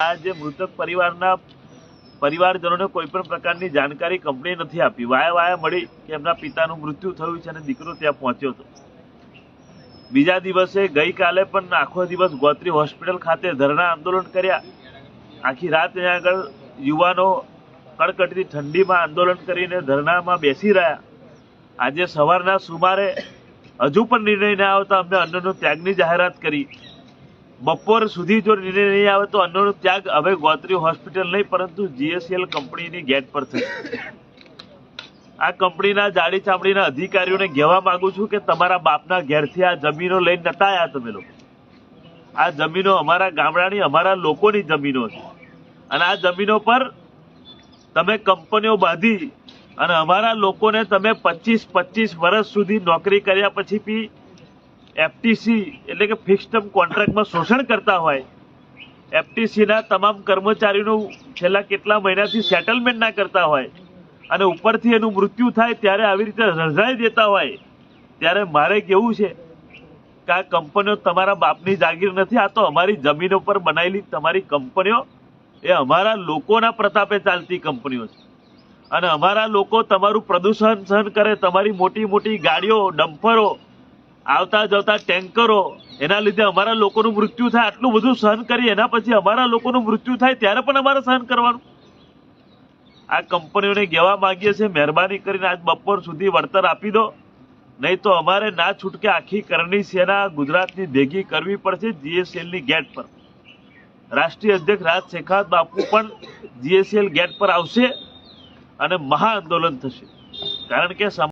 આ જે મૃતક પરિવારજનોને કોઈ પણ પ્રકારની જાણકારી કંપની નથી આપી. વાયા મળી કે એમના પિતાનું મૃત્યુ થયું છે અને દીકરો ત્યાં પહોંચ્યો હતો. બીજા દિવસે ગઈકાલે પણ આખો દિવસ ગોત્રી હોસ્પિટલ ખાતે ધરણા આંદોલન કર્યા. આખી રાત ત્યાં આગળ યુવાનો કડકડતી ઠંડીમાં આંદોલન કરીને ધરણામાં બેસી રહ્યા. આજે સવારના સુમારે હજુ પણ નિર્ણય ના આવતા અમને અન્નનો ત્યાગની જાહેરાત કરી. બપોર સુધી જો નિર્ણય નહીં આવે તો અન્નનો ત્યાગ હવે ગોત્રી હોસ્પિટલ નહીં પરંતુ GSL કંપનીની ગેટ પર થશે. આ કંપનીના જાડી ચામડીના અધિકારીઓને કહેવા માંગુ છું કે તમારા બાપના ઘેરથી આ જમીનો લઈને નતા આવ્યા તમે લોકો. આ જમીનો અમારા ગામડાની અમારા લોકોની જમીનો છે અને આ જમીનો પર તમે કંપનીઓ બાંધી અને અમારા લોકોને તમે 25 વર્ષ સુધી નોકરી કર્યા પછી બી FTC એટલે કે ફિક્સ ટર્મ કોન્ટ્રાક્ટમાં શોષણ કરતા હોય, FTCના તમામ કર્મચારીનું છેલ્લા કેટલા મહિનાથી સેટલમેન્ટ ના કરતા હોય અને ઉપરથી એનું મૃત્યુ થાય ત્યારે આવી રીતે રજાઈ દેતા હોય, ત્યારે મારે કેવું છે કે આ કંપનીઓ તમારા બાપની જાગીર નથી. આ તો અમારી જમીનો પર બનાવેલી તમારી કંપનીઓ એ અમારા લોકોના પ્રતાપે ચાલતી કંપનીઓ છે અને અમારા લોકો તમારું પ્રદૂષણ સહન કરે. તમારી મોટી મોટી ગાડીઓ, ડમ્પરો, આવતા જતા ટેન્કરો, એના લીધે અમારા લોકોનું મૃત્યુ થાય. આટલું બધું સહન કરી એના પછી અમારા લોકોનું મૃત્યુ થાય ત્યારે પણ અમારે સહન કરવાનું. આ કંપનીઓને કહેવા માંગીએ છીએ મહેરબાની કરીને આજ બપોર સુધી વળતર આપી દો, નહીં તો અમારે ના છૂટકે આખી કરણી સેના ગુજરાતની ભેગી કરવી પડશે GSLની ગેટ પર. રાષ્ટ્રીય અધ્યક્ષ રાજ શેખાવત બાપુ પણ GSL ગેટ પર આવશે અને મહા આંદોલન થશે. કારણ કે